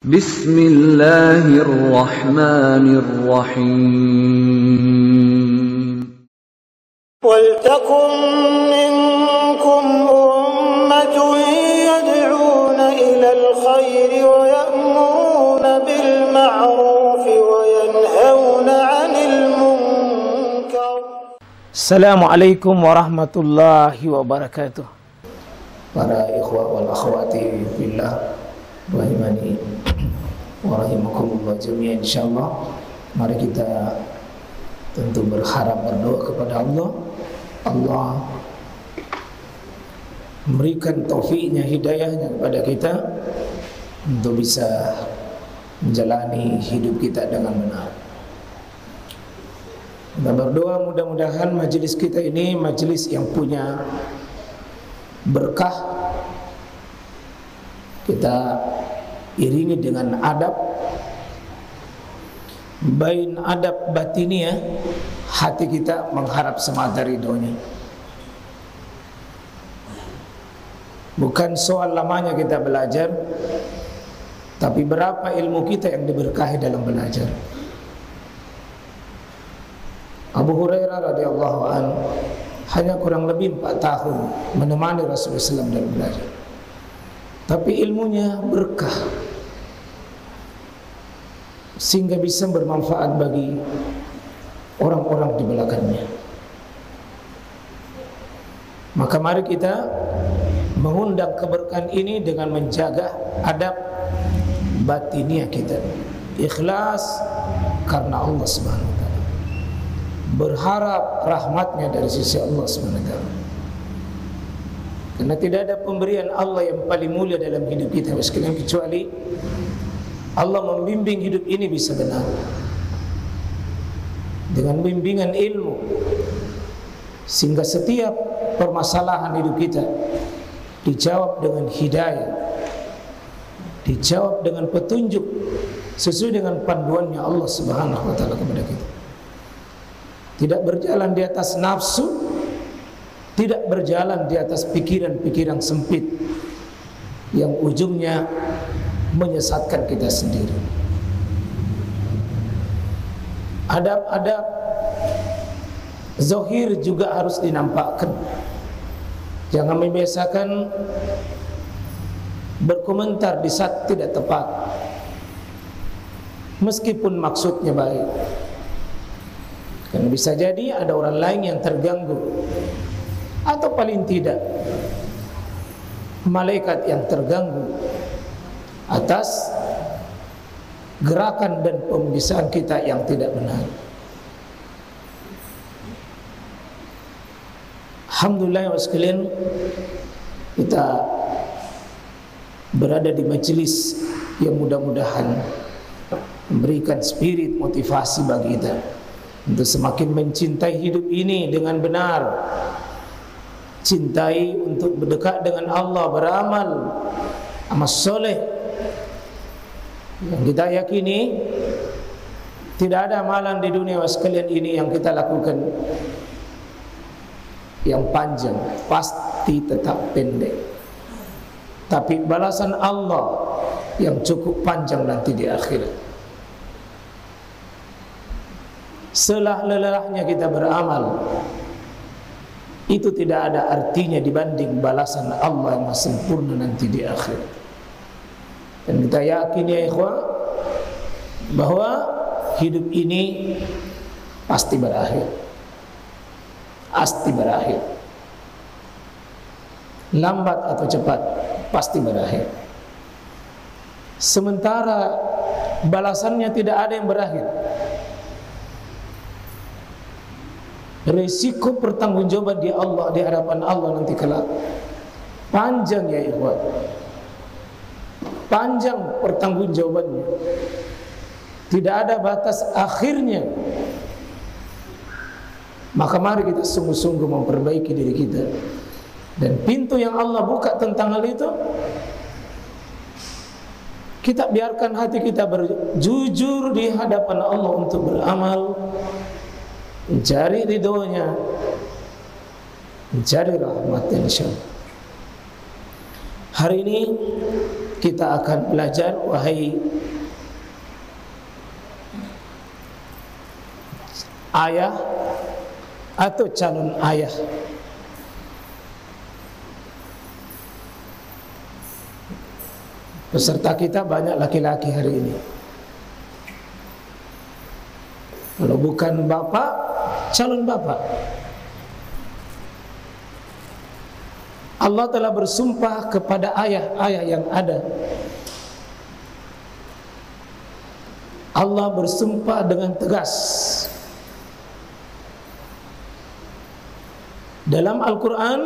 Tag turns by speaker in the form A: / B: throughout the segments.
A: Bismillahirrahmanirrahim.
B: وَلْتَكُنْ مِنْكُمْ أُمَّةٌ يَدْعُونَ إِلَى الْخَيْرِ وَيَأْمُرُونَ بِالْمَعْرُوفِ وَيَنْهَوْنَ عَنِ الْمُنْكَرِ.
C: Assalamualaikum warahmatullahi wabarakatuh. Para ikhwah wal akhwati fillah rahimani wa rahimakumullah jami'an, insyaallah mari kita tentu berharap, berdoa kepada Allah memberikan taufiknya, hidayahnya kepada kita untuk bisa menjalani hidup kita dengan benar. Kita berdoa mudah-mudahan majelis kita ini majelis yang punya berkah. Kita iringi dengan adab, bain adab batiniyah, hati kita mengharap semata ridhonya. Bukan soal lamanya kita belajar, tapi berapa ilmu kita yang diberkahi dalam belajar. Abu Hurairah radhiyallahu anhu hanya kurang lebih 4 tahun menemani Rasulullah SAW dalam belajar, tapi ilmunya berkah sehingga bisa bermanfaat bagi orang-orang di belakangnya. Maka mari kita mengundang keberkahan ini dengan menjaga adab batiniah kita, ikhlas karena Allah Subhanahu wa taala, berharap rahmatnya dari sisi Allah Subhanahu wa taala. Karena tidak ada pemberian Allah yang paling mulia dalam hidup kita sekalian kecuali Allah membimbing hidup ini bisa benar dengan bimbingan ilmu, sehingga setiap permasalahan hidup kita dijawab dengan hidayah, dijawab dengan petunjuk sesuai dengan panduannya Allah Subhanahu wa taala kepada kita. Tidak berjalan di atas nafsu, tidak berjalan di atas pikiran-pikiran sempit yang ujungnya menyesatkan kita sendiri. Adab-adab zahir juga harus dinampakkan. Jangan membiasakan berkomentar di saat tidak tepat, meskipun maksudnya baik. Karena bisa jadi ada orang lain yang terganggu, atau paling tidak malaikat yang terganggu atas gerakan dan pembicaraan kita yang tidak benar. Alhamdulillah ya sekalian, kita berada di majelis yang mudah-mudahan memberikan spirit motivasi bagi kita untuk semakin mencintai hidup ini dengan benar, cintai untuk berdekat dengan Allah, beramal amal soleh yang kita yakini tidak ada amalan di dunia sekalian ini yang kita lakukan yang panjang, pasti tetap pendek, tapi balasan Allah yang cukup panjang nanti di akhirat. Selah-lelahnya kita beramal, itu tidak ada artinya dibanding balasan Allah yang sempurna nanti di akhirat. Dan kita yakin ya ikhwah, bahwa hidup ini pasti berakhir, pasti berakhir, lambat atau cepat pasti berakhir. Sementara balasannya tidak ada yang berakhir. Resiko pertanggungjawaban di Allah, di hadapan Allah nanti kelak panjang ya ikhwan, panjang pertanggungjawabannya, tidak ada batas akhirnya. Maka mari kita sungguh-sungguh memperbaiki diri kita, dan pintu yang Allah buka tentang hal itu, kita biarkan hati kita berjujur di hadapan Allah untuk beramal, mencari ridhonya, mencari rahmatnya insyaallah. Hari ini kita akan belajar, wahai ayah atau calon ayah. Peserta kita banyak laki-laki hari ini. Kalau bukan bapak, calon bapak. Allah telah bersumpah kepada ayah-ayah yang ada. Allah bersumpah dengan tegas. Dalam Al-Quran,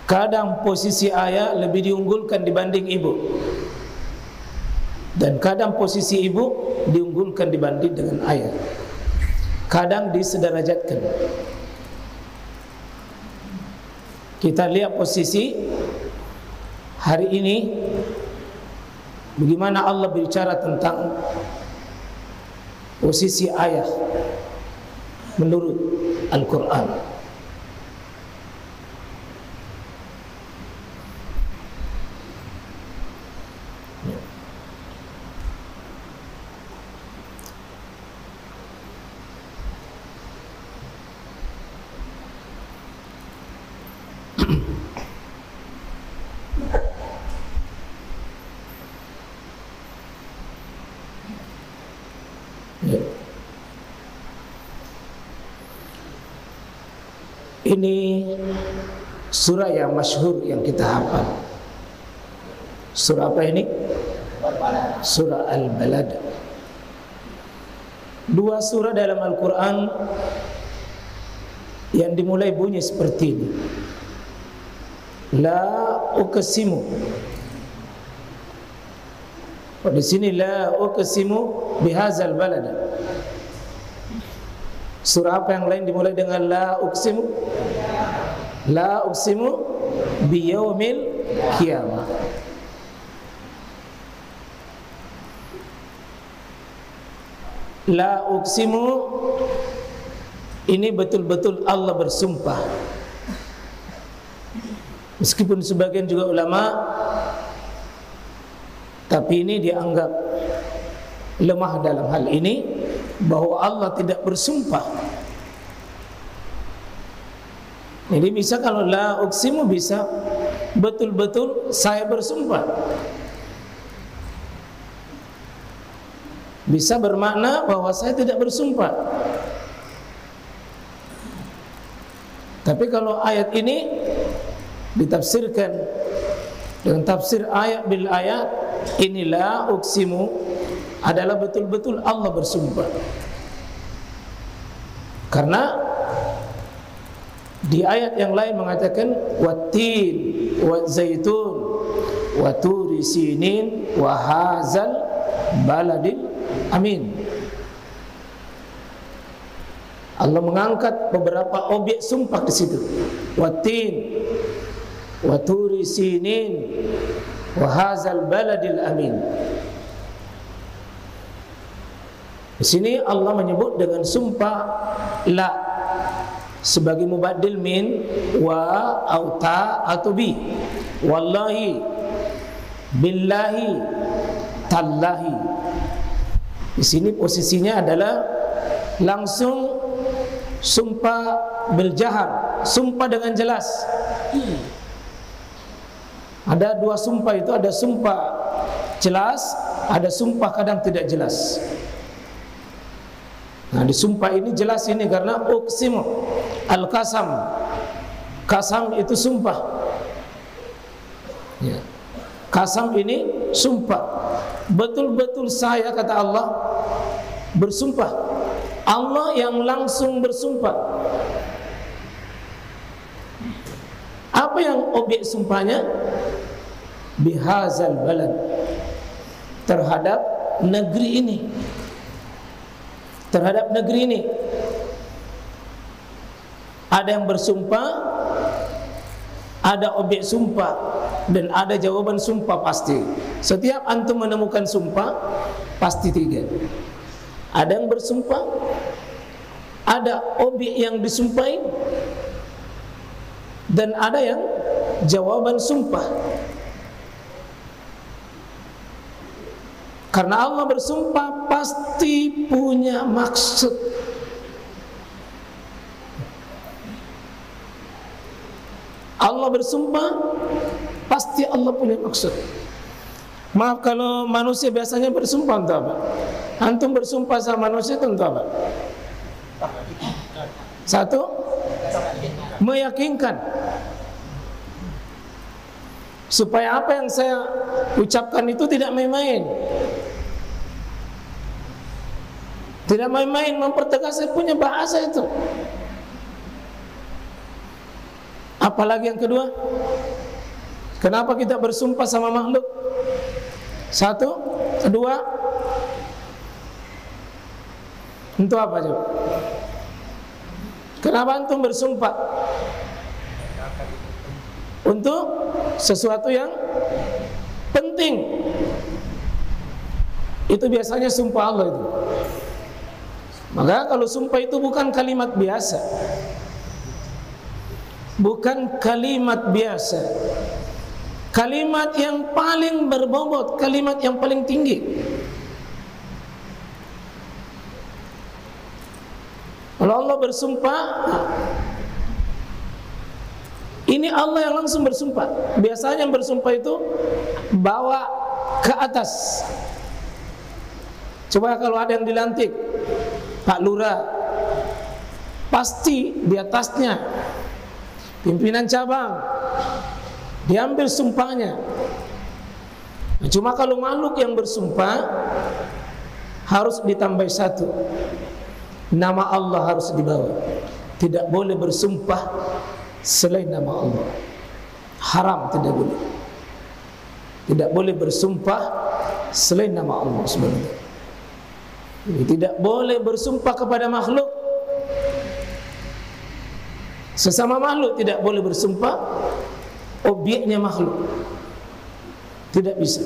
C: kadang posisi ayah lebih diunggulkan dibanding ibu, dan kadang posisi ibu diunggulkan dibanding dengan ayah. Kadang disederajatkan. Kita lihat posisi hari ini, bagaimana Allah bicara tentang posisi ayah menurut Al-Quran. Ini surah yang masyhur yang kita hafal. Surah apa ini? Surah Al-Balad. Dua surah dalam Al-Quran yang dimulai bunyi seperti ini. La uqsimu. Di sini la uqsimu bihadzal balad. Surah apa yang lain dimulai dengan la uqsimu? La uqsimu biyaumil qiyamah. La uqsimu ini betul-betul Allah bersumpah. Meskipun sebagian juga ulama, tapi ini dianggap lemah dalam hal ini, bahwa Allah tidak bersumpah. Jadi bisa kalau la uqsimu bisa betul-betul saya bersumpah. Bisa bermakna bahwa saya tidak bersumpah. Tapi kalau ayat ini ditafsirkan dengan tafsir ayat bil ayat, inilah uqsimu adalah betul-betul Allah bersumpah. Karena di ayat yang lain mengatakan wattin wa zaitun wa turi sinin wa hazal baladil amin. Allah mengangkat beberapa objek sumpah di situ. Wattin wa turi sinin wa hazal baladil amin. Di sini Allah menyebut dengan sumpah la sebagai mubaddil min wa au ta atau bi. Wallahi, billahi, tallahi. Di sini posisinya adalah langsung sumpah berjahar, sumpah dengan jelas. Ada dua sumpah itu, ada sumpah jelas, ada sumpah kadang tidak jelas. Nah, di sumpah ini jelas ini karena uqsimu al-qasam. Qasam itu sumpah. Ya. Qasam ini sumpah. Betul-betul saya, kata Allah, bersumpah. Allah yang langsung bersumpah. Apa yang objek sumpahnya? Bihazal balad, terhadap negeri ini. Terhadap negeri ini ada yang bersumpah, ada objek sumpah, dan ada jawaban sumpah pasti. Setiap antum menemukan sumpah, pasti tiga. Ada yang bersumpah, ada objek yang disumpahi, dan ada yang jawaban sumpah. Karena Allah bersumpah pasti punya maksud. Allah bersumpah pasti Allah punya maksud. Maaf kalau manusia biasanya bersumpah untuk apa? Antum bersumpah sama manusia itu untuk apa? Satu, meyakinkan supaya apa yang saya ucapkan itu tidak main-main. Tidak main-main, mempertegas saya punya bahasa itu. Apalagi yang kedua, kenapa kita bersumpah sama makhluk? Satu, kedua, untuk apa coba? Kenapa antum bersumpah? Untuk sesuatu yang penting. Itu biasanya sumpah Allah itu. Maka kalau sumpah itu bukan kalimat biasa, bukan kalimat biasa, kalimat yang paling berbobot, kalimat yang paling tinggi. Kalau Allah bersumpah, ini Allah yang langsung bersumpah. Biasanya yang bersumpah itu bawa ke atas. Coba kalau ada yang dilantik Pak Lurah, pasti di atasnya pimpinan cabang, diambil sumpahnya. Nah, cuma kalau makhluk yang bersumpah harus ditambah satu, nama Allah harus dibawa. Tidak boleh bersumpah selain nama Allah. Haram, tidak boleh. Tidak boleh bersumpah selain nama Allah subhanahu. Tidak boleh bersumpah kepada makhluk. Sesama makhluk tidak boleh bersumpah, objeknya makhluk. Tidak bisa.